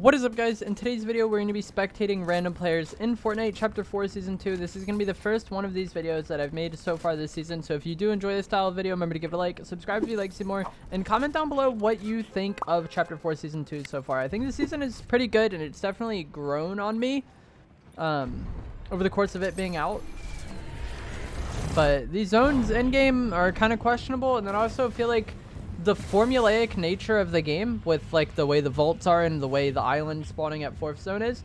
What is up, guys? In today's video, we're going to be spectating random players in Fortnite Chapter 4 Season 2. This is going to be the first one of these videos that I've made so far this season. So if you do enjoy this style of video, remember to give it a like, subscribe if you'd like to see more, and comment down below what you think of Chapter 4 Season 2 so far. I think this season is pretty good, and it's definitely grown on me over the course of it being out. But these zones in-game are kind of questionable, and then I also feel like the formulaic nature of the game with like the way the vaults are and the way the island spawning at 4th zone is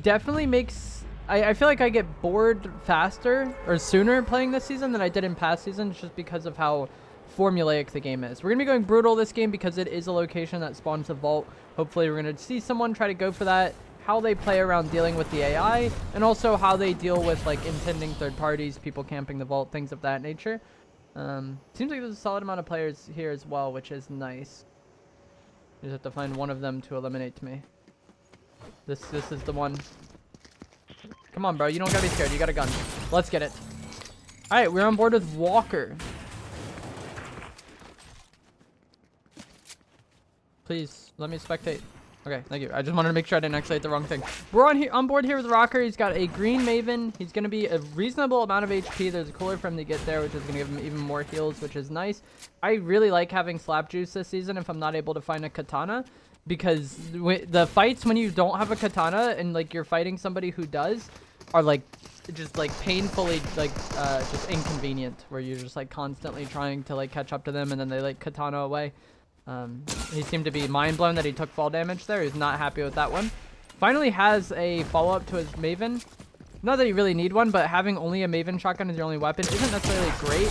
definitely makes I feel like I get bored faster or sooner playing this season than I did in past seasons, just because of how formulaic the game is. We're gonna be going brutal this game because it is a location that spawns a vault. Hopefully we're gonna see someone try to go for that, how they play around dealing with the AI, and also how they deal with like intending third parties, people camping the vault, things of that nature. Seems like there's a solid amount of players here as well, which is nice. You just have to find one of them to eliminate me. This is the one. Come on, bro. You don't gotta be scared. You got a gun. Let's get it. Alright, we're on board with Walker. Please, let me spectate. Okay, thank you. I just wanted to make sure I didn't actually hit the wrong thing. We're on board here with Rocker. He's got a green Maven. He's going to be a reasonable amount of HP. There's a cooler for him to get there, which is going to give him even more heals, which is nice. I really like having slap juice this season if I'm not able to find a katana, because the fights when you don't have a katana and like you're fighting somebody who does are like just like painfully like just inconvenient, where you're just like constantly trying to like catch up to them and then they like katana away. He seemed to be mind blown that he took fall damage there. He's not happy with that one. Finally has a follow-up to his Maven. Not that you really need one, but having only a Maven shotgun as your only weapon isn't necessarily great,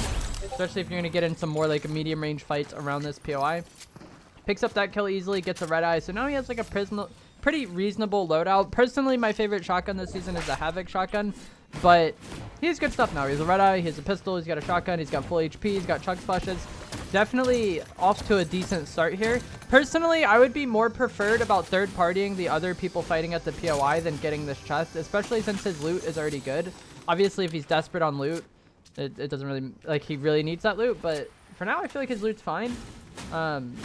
especially if you're going to get in some more like medium range fights around this POI. Picks up that kill easily, gets a red eye, so now he has like a pretty reasonable loadout. Personally, my favorite shotgun this season is the Havoc shotgun, but he has good stuff now. He has a red eye, he has a pistol, he's got a shotgun, he's got full HP, he's got chug splashes. Definitely off to a decent start here. Personally, I would be more preferred about third partying the other people fighting at the POI than getting this chest, especially since his loot is already good. Obviously, if he's desperate on loot, it doesn't really, like, he really needs that loot, but for now, I feel like his loot's fine. And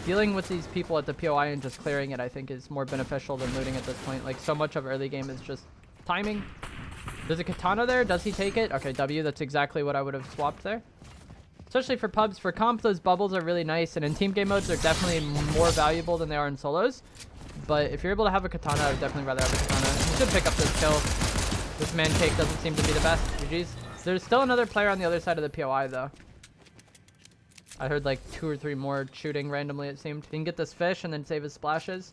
dealing with these people at the POI and just clearing it, I think, is more beneficial than looting at this point. Like, so much of early game is just timing. There's a katana there. Does he take it? Okay, W. That's exactly what I would have swapped there. Especially for pubs. For comp, those bubbles are really nice, and in team game modes, they're definitely more valuable than they are in solos. But if you're able to have a katana, I would definitely rather have a katana. You should pick up this kill. This man cake doesn't seem to be the best. GG's. There's still another player on the other side of the POI, though. I heard like 2 or 3 more shooting randomly, it seemed. He can get this fish and then save his splashes.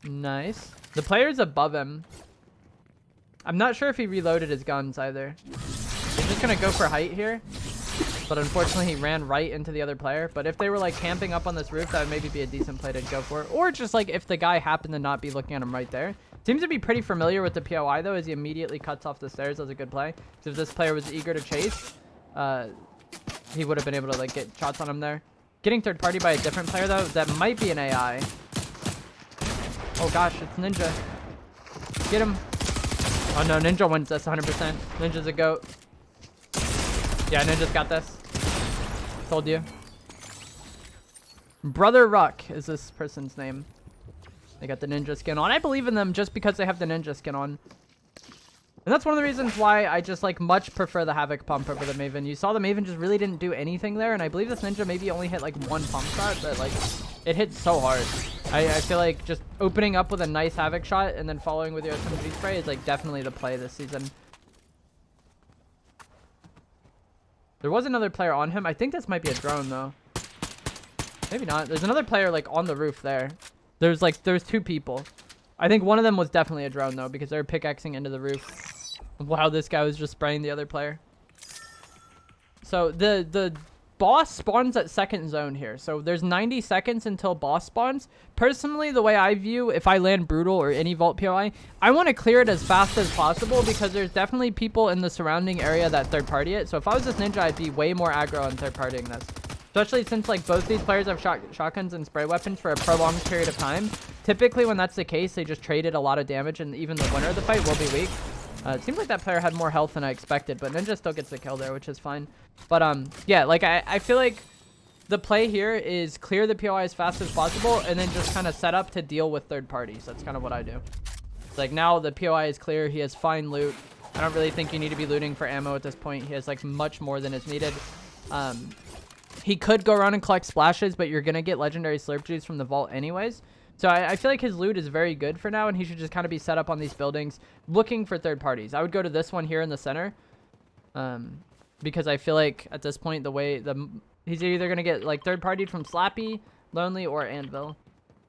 Nice. The player's above him. I'm not sure if he reloaded his guns either. He's just gonna go for height here. But unfortunately, he ran right into the other player. But if they were like camping up on this roof, that would maybe be a decent play to go for. Or just like if the guy happened to not be looking at him right there. Seems to be pretty familiar with the POI though, as he immediately cuts off the stairs. That's a good play. So if this player was eager to chase, he would have been able to like get shots on him there. Getting third party by a different player though, that might be an AI. Oh gosh, it's Ninja. Get him. Oh no, Ninja wins this 100%. Ninja's a goat. Yeah, Ninja's got this. Told you. Brother Ruck is this person's name. They got the ninja skin on. I believe in them just because they have the ninja skin on. And that's one of the reasons why I just like much prefer the Havoc pump over the Maven. You saw the Maven just really didn't do anything there, and I believe this ninja maybe only hit like 1 pump shot, but like it hits so hard. I feel like just opening up with a nice Havoc shot and then following with your SMG spray is like definitely the play this season. There was another player on him. I think this might be a drone though. Maybe not. There's another player like on the roof there. There's 2 people. I think one of them was definitely a drone though, because they were pickaxing into the roof. Wow, this guy was just spraying the other player. So the boss spawns at 2nd zone here. So there's 90 seconds until boss spawns. Personally, the way I view, if I land brutal or any vault POI, I want to clear it as fast as possible, because there's definitely people in the surrounding area that third party it. So if I was this ninja, I'd be way more aggro on third partying this. Especially since like both these players have shotguns and spray weapons for a prolonged period of time. Typically when that's the case, they just traded a lot of damage, and even the winner of the fight will be weak. It seems like that player had more health than I expected, but Ninja still gets the kill there, which is fine. But yeah, like I feel like the play here is clear the POI as fast as possible and then just kind of set up to deal with third parties. That's kind of what I do. It's like now the POI is clear. He has fine loot. I don't really think you need to be looting for ammo at this point. He has like much more than is needed. He could go around and collect splashes, but you're going to get legendary slurp juice from the vault anyways. So I feel like his loot is very good for now, and he should just kind of be set up on these buildings looking for third parties. I would go to this one here in the center because I feel like at this point, he's either going to get like third party from Slappy, Lonely, or Anvil.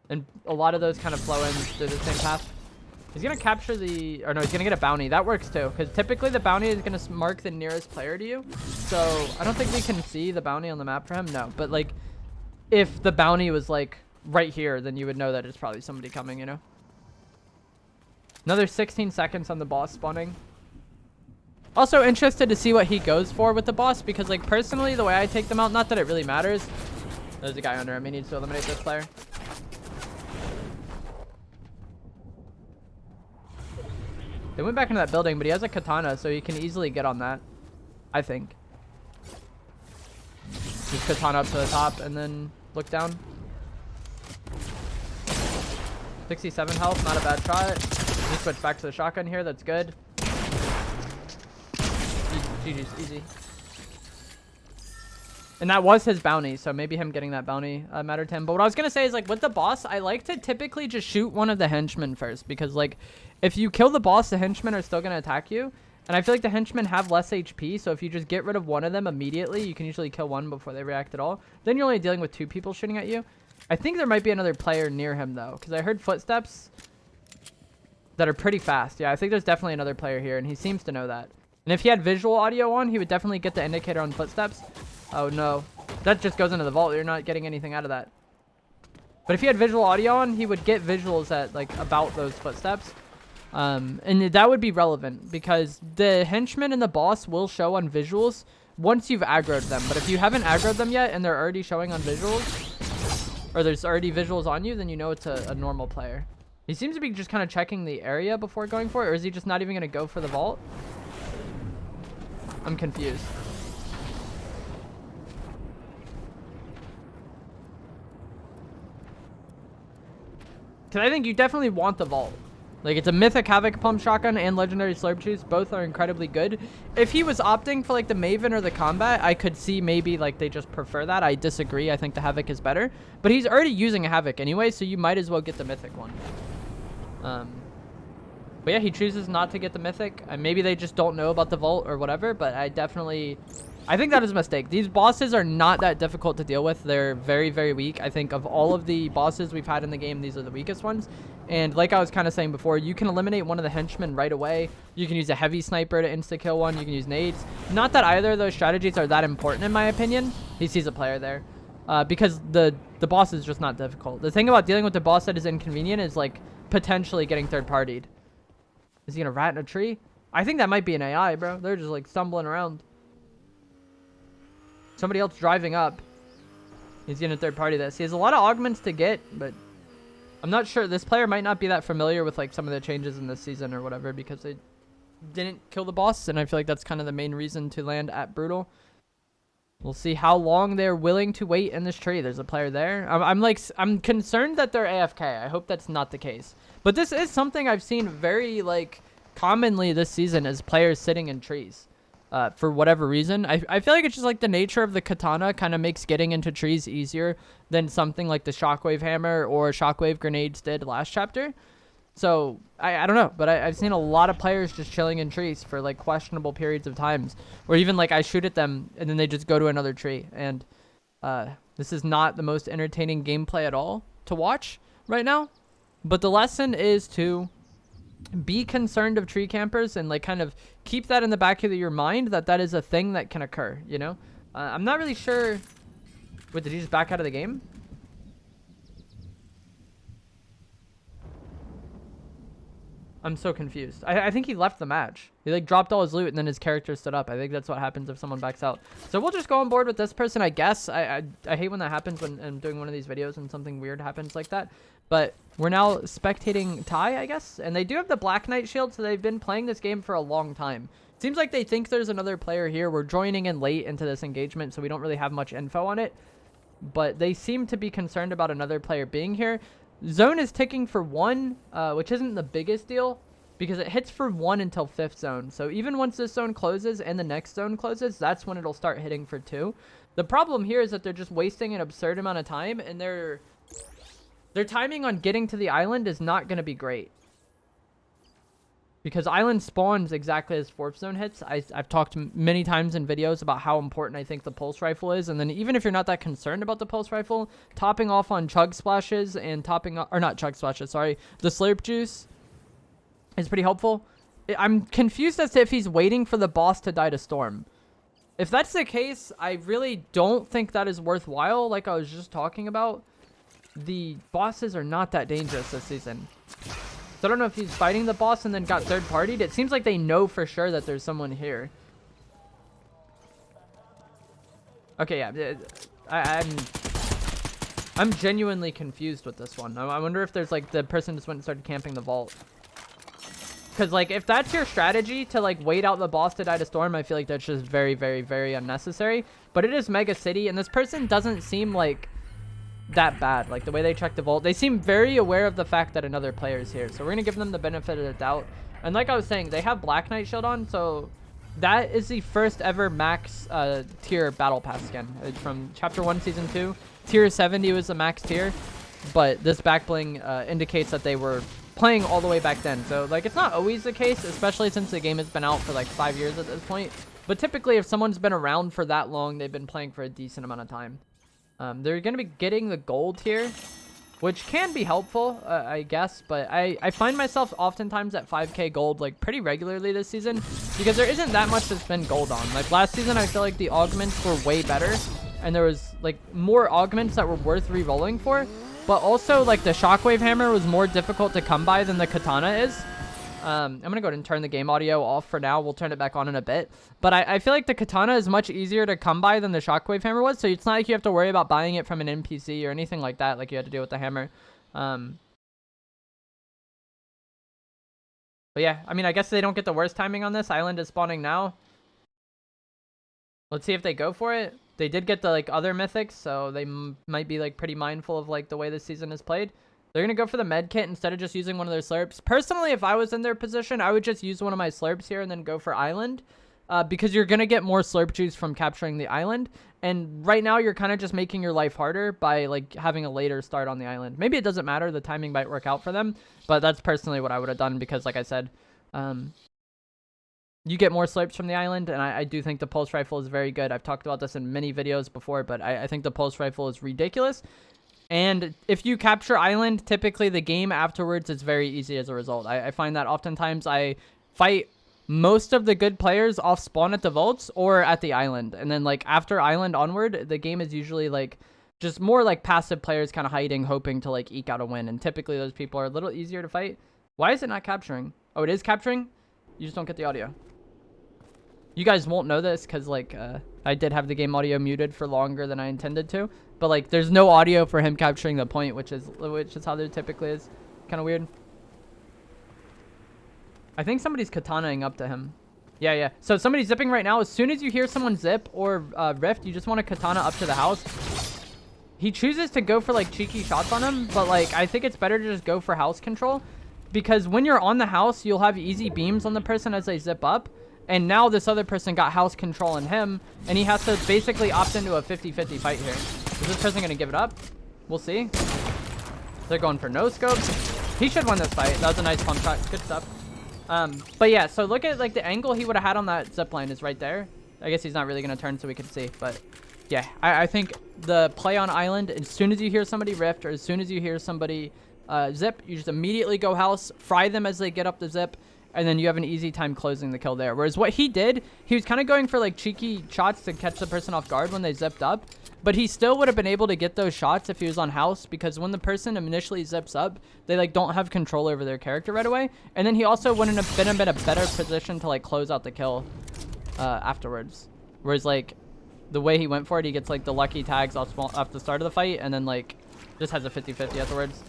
And a lot of those kind of flow in through the same path. He's going to capture he's going to get a bounty. That works too, because typically the bounty is going to mark the nearest player to you. So I don't think we can see the bounty on the map for him. No, but like if the bounty was like right here, then you would know that it's probably somebody coming, you know? Another 16 seconds on the boss spawning. Also interested to see what he goes for with the boss, because like personally, the way I take them out, not that it really matters. There's a guy under him. He needs to eliminate this player. They went back into that building, but he has a katana, so he can easily get on that, I think. Just katana up to the top and then look down. 67 health, not a bad shot. Just switch back to the shotgun here. That's good. GG's easy. And that was his bounty, so maybe him getting that bounty mattered to him. But what I was going to say is, like, with the boss, I like to typically just shoot one of the henchmen first. Because, like, if you kill the boss, the henchmen are still going to attack you. And I feel like the henchmen have less HP, so if you just get rid of one of them immediately, you can usually kill one before they react at all. Then you're only dealing with 2 people shooting at you. I think there might be another player near him, though, because I heard footsteps that are pretty fast. Yeah, I think there's definitely another player here, and he seems to know that. And if he had visual audio on, he would definitely get the indicator on footsteps. Oh, no. That just goes into the vault. You're not getting anything out of that. But if he had visual audio on, he would get visuals at, like, about those footsteps. And that would be relevant, because the henchman and the boss will show on visuals once you've aggroed them. But if you haven't aggroed them yet and they're already showing on visuals, or there's already visuals on you, then you know it's a normal player. He seems to be just kind of checking the area before going for it, or is he just not even going to go for the vault? I'm confused. Because I think you definitely want the vault. Like, it's a mythic Havoc Pump Shotgun and legendary Slurp Juice. Both are incredibly good. If he was opting for, like, the Maven or the Combat, I could see maybe, like, they just prefer that. I disagree. I think the Havoc is better. But he's already using a Havoc anyway, so you might as well get the mythic one. But yeah, he chooses not to get the mythic. Maybe they just don't know about the vault or whatever, but I think that is a mistake. These bosses are not that difficult to deal with. They're very, very weak. I think of all of the bosses we've had in the game, these are the weakest ones. And like I was kind of saying before, you can eliminate one of the henchmen right away. You can use a heavy sniper to insta-kill one. You can use nades. Not that either of those strategies are that important in my opinion. He sees a player there. Because the boss is just not difficult. The thing about dealing with the boss that is inconvenient is, like, potentially getting third-partied. Is he gonna rat in a tree? I think that might be an AI, bro. They're just, like, stumbling around. Somebody else driving up. He's gonna third-party this. He has a lot of augments to get, but I'm not sure. This player might not be that familiar with, like, some of the changes in this season or whatever, because they didn't kill the boss, and I feel like that's kind of the main reason to land at Brutal. We'll see how long they're willing to wait in this tree. There's a player there. I'm concerned that they're AFK. I hope that's not the case. But this is something I've seen very, like, commonly this season, is players sitting in trees. For whatever reason. I feel like it's just like the nature of the katana kind of makes getting into trees easier than something like the shockwave hammer or shockwave grenades did last chapter. So, I don't know, but I've seen a lot of players just chilling in trees for, like, questionable periods of times. Or even, like, I shoot at them, and then they just go to another tree. And this is not the most entertaining gameplay at all to watch right now. But the lesson is to be concerned of tree campers and, like, kind of keep that in the back of your mind, that is a thing that can occur, you know? I'm not really sure. Wait, did he just back out of the game? I'm so confused. I think he left the match. He, like, dropped all his loot and then his character stood up. I think that's what happens if someone backs out. So we'll just go on board with this person, I guess. I hate when that happens when I'm doing one of these videos and something weird happens like that. But we're now spectating Ty, I guess. And they do have the Black Knight shield, so they've been playing this game for a long time. Seems like they think there's another player here. We're joining in late into this engagement, so we don't really have much info on it. but they seem to be concerned about another player being here. Zone is ticking for 1, which isn't the biggest deal because it hits for 1 until 5th zone. So even once this zone closes and the next zone closes, that's when it'll start hitting for 2. The problem here is that they're just wasting an absurd amount of time, and their timing on getting to the island is not going to be great. Because island spawns exactly as 4th zone hits. I've talked many times in videos about how important I think the pulse rifle is. And then even if you're not that concerned about the pulse rifle, topping off on chug splashes and topping off, or not chug splashes, sorry, the slurp juice is pretty helpful. I'm confused as to if he's waiting for the boss to die to storm. If that's the case, I really don't think that is worthwhile. Like I was just talking about, the bosses are not that dangerous this season. So I don't know if he's fighting the boss and then got third-partied. It seems like they know for sure that there's someone here. Okay, yeah. I'm genuinely confused with this one. I wonder if there's like the person just went and started camping the vault. Because like if that's your strategy to like wait out the boss to die to storm, I feel like that's just very, very, very unnecessary. But it is Mega City, and this person doesn't seem like that bad. Like the way they check the vault, they seem very aware of the fact that another player is here, so we're gonna give them the benefit of the doubt. And like I was saying, they have Black Knight shield on, so that is the first ever max tier battle pass skin. It's from chapter 1 season 2. Tier 70 was the max tier, but this back bling indicates that they were playing all the way back then. So like it's not always the case, especially since the game has been out for like 5 years at this point, but typically if someone's been around for that long, they've been playing for a decent amount of time. They're going to be getting the gold here, which can be helpful, I guess. But I find myself oftentimes at 5k gold like pretty regularly this season because there isn't that much to spend gold on. Like last season, I feel like the augments were way better. And there was like more augments that were worth re-rolling for. But also like the shockwave hammer was more difficult to come by than the katana is. I'm going to go ahead and turn the game audio off for now. We'll turn it back on in a bit. But I feel like the katana is much easier to come by than the shockwave hammer was. So it's not like you have to worry about buying it from an NPC or anything like that, like you had to do with the hammer. But yeah, I mean, I guess they don't get the worst timing on this. Island is spawning now. Let's see if they go for it. They did get the like other mythics, so they might be like pretty mindful of like the way this season is played. They're going to go for the med kit instead of just using one of their slurps. Personally, if I was in their position, I would just use one of my slurps here and then go for island. Because you're going to get more slurp juice from capturing the island. And right now, you're kind of just making your life harder by like having a later start on the island. Maybe it doesn't matter. The timing might work out for them. But that's personally what I would have done because, like I said, you get more slurps from the island. And I do think the pulse rifle is very good. I've talked about this in many videos before, but I think the pulse rifle is ridiculous. And if you capture island, typically the game afterwards is very easy as a result. I find that oftentimes I fight most of the good players off spawn at the vaults or at the island. And then like after island onward, the game is usually like just more like passive players kind of hiding, hoping to like eke out a win. And typically those people are a little easier to fight. Why is it not capturing? Oh, it is capturing? You just don't get the audio. You guys won't know this because like I did have the game audio muted for longer than I intended to. But like there's no audio for him capturing the point, which is how there typically is. Kind of weird. I think somebody's katanaing up to him. Yeah. So somebody's zipping right now. As soon as you hear someone zip or rift, you just want to katana up to the house. He chooses to go for like cheeky shots on him, but like I think it's better to just go for house control because when you're on the house, you'll have easy beams on the person as they zip up. And now this other person got house control on him, and he has to basically opt into a 50-50 fight here. Is this person going to give it up? We'll see. They're going for no scopes. He should win this fight. That was a nice pump shot. Good stuff. But yeah, so look at like the angle he would have had on that zip line is right there. I guess he's not really going to turn so we can see. But yeah, I think the play on island, as soon as you hear somebody rift or as soon as you hear somebody zip, you just immediately go house, fry them as they get up the zip. And then you have an easy time closing the kill there. Whereas what he did, he was kind of going for like cheeky shots to catch the person off guard when they zipped up. But he still would have been able to get those shots if he was on house because when the person initially zips up, they like don't have control over their character right away. And then he also wouldn't have been in a better position to like close out the kill afterwards. Whereas like the way he went for it, he gets like the lucky tags off the start of the fight and then like just has a 50-50 afterwards.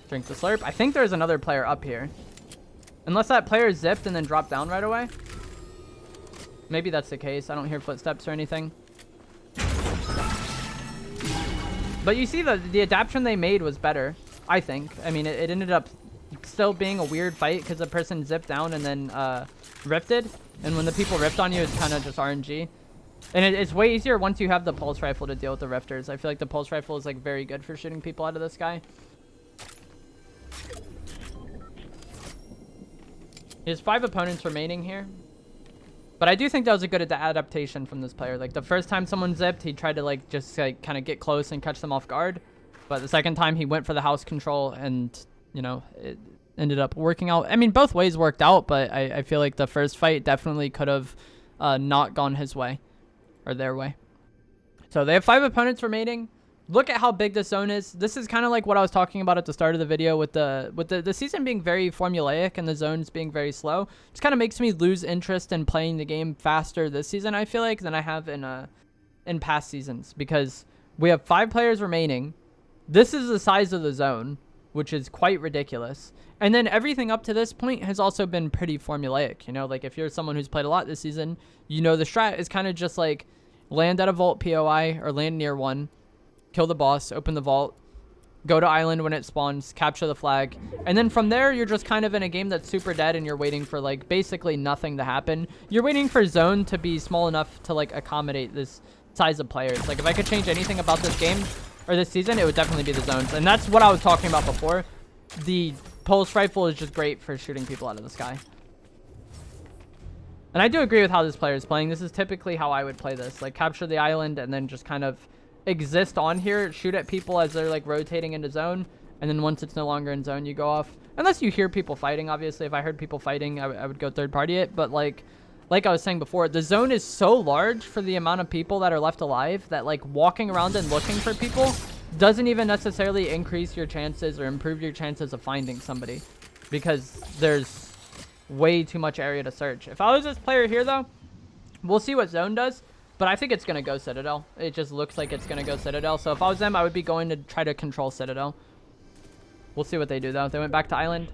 Drink the slurp. I think there's another player up here. Unless that player zipped and then dropped down right away. Maybe that's the case. I don't hear footsteps or anything. But you see the adaptation they made was better, I think. I mean, it ended up still being a weird fight because the person zipped down and then rifted. And when the people ripped on you, it's kind of just RNG. And it's way easier once you have the pulse rifle to deal with the rifters. I feel like the pulse rifle is like very good for shooting people out of the sky. He has 5 opponents remaining here. But I do think that was a good adaptation from this player. Like the first time someone zipped, he tried to like just like kind of get close and catch them off guard. But the second time he went for the house control and, you know, it ended up working out. I mean, both ways worked out, but I feel like the first fight definitely could have not gone his way or their way. So they have 5 opponents remaining. Look at how big this zone is. This is kind of like what I was talking about at the start of the video with the season being very formulaic and the zones being very slow. Just kind of makes me lose interest in playing the game faster this season, I feel like, than I have in past seasons, because we have 5 players remaining. This is the size of the zone, which is quite ridiculous. And then everything up to this point has also been pretty formulaic. You know, like if you're someone who's played a lot this season, you know the strat is kind of just like land at a vault POI or land near one, kill the boss, open the vault, go to island when it spawns, capture the flag. And then from there, you're just kind of in a game that's super dead and you're waiting for like basically nothing to happen. You're waiting for zone to be small enough to like accommodate this size of players. Like if I could change anything about this game or this season, it would definitely be the zones. And that's what I was talking about before. The pulse rifle is just great for shooting people out of the sky. And I do agree with how this player is playing. This is typically how I would play this. Like capture the island and then just kind of exist on here, shoot at people as they're like rotating into zone, and then once it's no longer in zone, you go off. Unless you hear people fighting, obviously. If I heard people fighting, I would go third party it. But like I was saying before, the zone is so large for the amount of people that are left alive that like walking around and looking for people doesn't even necessarily increase your chances or improve your chances of finding somebody, because there's way too much area to search. If I was this player here though, we'll see what zone does. But I think it's going to go Citadel. It just looks like it's going to go Citadel. So if I was them, I would be going to try to control Citadel. We'll see what they do, though. They went back to Island.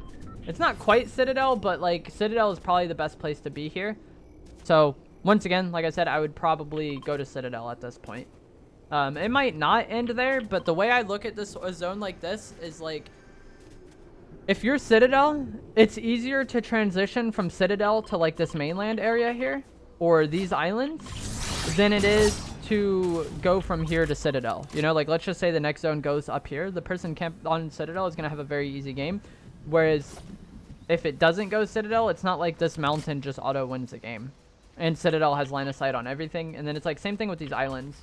It's not quite Citadel, but, like, Citadel is probably the best place to be here. So, once again, like I said, I would probably go to Citadel at this point. It might not end there, but the way I look at this a zone like this is, like, if you're Citadel, it's easier to transition from Citadel to, like, this mainland area here, or these islands, than it is to go from here to Citadel. You know, like let's just say the next zone goes up here. The person camped on Citadel is going to have a very easy game. Whereas if it doesn't go Citadel, it's not like this mountain just auto wins the game. And Citadel has line of sight on everything. And then it's like same thing with these islands.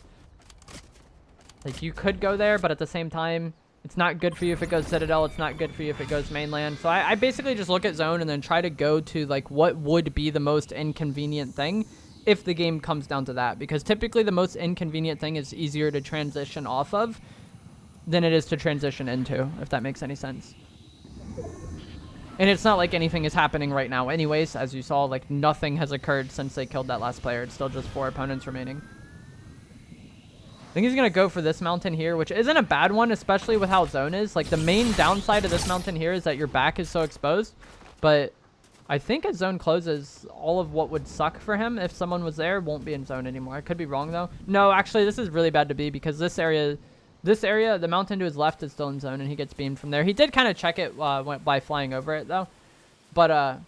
Like you could go there, but at the same time, it's not good for you if it goes Citadel. It's not good for you if it goes mainland. So I basically just look at zone and then try to go to like what would be the most inconvenient thing if the game comes down to that, because typically the most inconvenient thing is easier to transition off of than it is to transition into, if that makes any sense. And it's not like anything is happening right now anyways. As you saw, like nothing has occurred since they killed that last player. It's still just 4 opponents remaining. I think he's going to go for this mountain here, which isn't a bad one, especially with how zone is. Like the main downside of this mountain here is that your back is so exposed, but I think as zone closes, all of what would suck for him if someone was there won't be in zone anymore. I could be wrong, though. No, actually, this is really bad to be, because this area, the mountain to his left is still in zone, and he gets beamed from there. He did kind of check it by flying over it, though. But,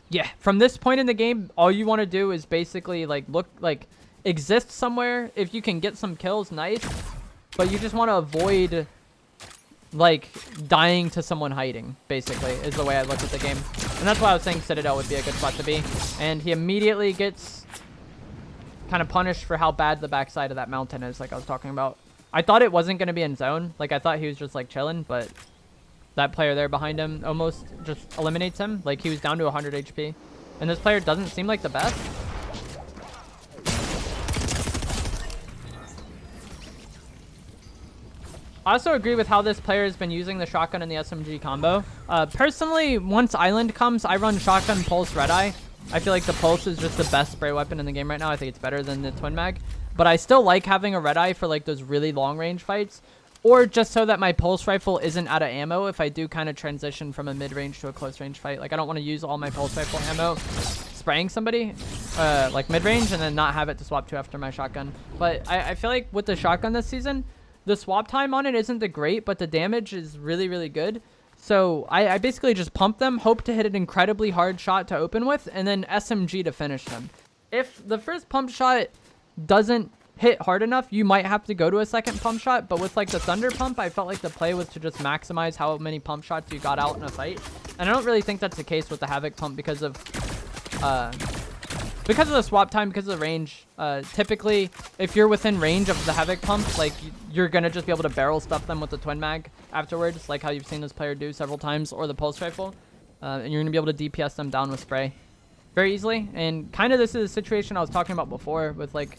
yeah, from this point in the game, all you want to do is basically, like, exist somewhere. If you can get some kills, nice. But you just want to avoid, like, dying to someone hiding, basically, is the way I look at the game. And that's why I was saying Citadel would be a good spot to be. And he immediately gets kind of punished for how bad the backside of that mountain is, like I was talking about. I thought it wasn't going to be in zone. Like, I thought he was just, like, chilling, but that player there behind him almost just eliminates him. Like, he was down to 100 HP. And this player doesn't seem like the best. I also agree with how this player has been using the shotgun and the SMG combo. Personally, once Island comes, I run shotgun, pulse, red eye. I feel like the pulse is just the best spray weapon in the game right now. I think it's better than the twin mag. But I still like having a red eye for like those really long range fights. Or just so that my pulse rifle isn't out of ammo if I do kind of transition from a mid range to a close range fight. Like I don't want to use all my pulse rifle ammo, spraying somebody, like mid-range, and then not have it to swap to after my shotgun. But I feel like with the shotgun this season, the swap time on it isn't the great, but the damage is really, really good. So I basically just pump them, hope to hit an incredibly hard shot to open with, and then SMG to finish them. If the first pump shot doesn't hit hard enough, you might have to go to a second pump shot. But with like the thunder pump, I felt like the play was to just maximize how many pump shots you got out in a fight. And I don't really think that's the case with the Havoc pump because of the swap time, because of the range. Typically, if you're within range of the Havoc pump, like you're gonna just be able to barrel stuff them with the twin mag afterwards, like how you've seen this player do several times, or the pulse rifle, and you're gonna be able to DPS them down with spray very easily. And kind of this is a situation I was talking about before with like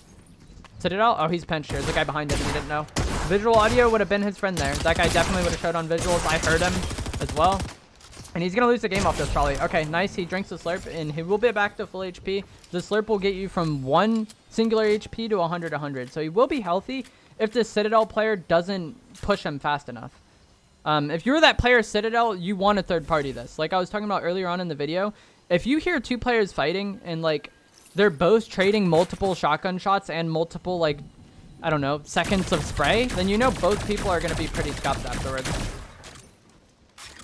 Citadel. Oh, he's pinched here. There's a guy behind him. He didn't know. Visual audio would have been his friend there. That guy definitely would have showed on visuals. I heard him as well. And he's going to lose the game off this probably. Okay, nice. He drinks the slurp, and he will be back to full HP. The slurp will get you from 1 singular HP to 100. So he will be healthy if the Citadel player doesn't push him fast enough. If you're that player Citadel, you want to third party this. Like I was talking about earlier on in the video, if you hear 2 players fighting and like they're both trading multiple shotgun shots and multiple, like, I don't know, seconds of spray, then you know both people are going to be pretty scuffed afterwards.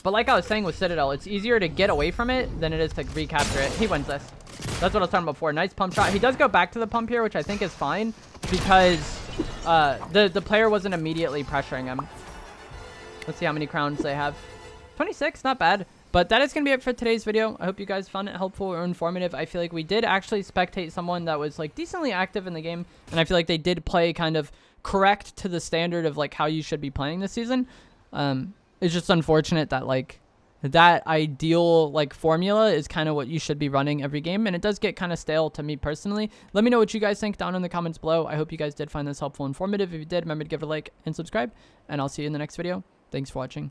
But like I was saying with Citadel, it's easier to get away from it than it is to recapture it. He wins this. That's what I was talking about before. Nice pump shot. He does go back to the pump here, which I think is fine because the player wasn't immediately pressuring him. Let's see how many crowns they have. 26, not bad. But that is going to be it for today's video. I hope you guys found it helpful or informative. I feel like we did actually spectate someone that was like decently active in the game. And I feel like they did play kind of correct to the standard of like how you should be playing this season. It's just unfortunate that like that ideal like formula is kind of what you should be running every game. And it does get kind of stale to me personally. Let me know what you guys think down in the comments below. I hope you guys did find this helpful and informative. If you did, remember to give it a like and subscribe. And I'll see you in the next video. Thanks for watching.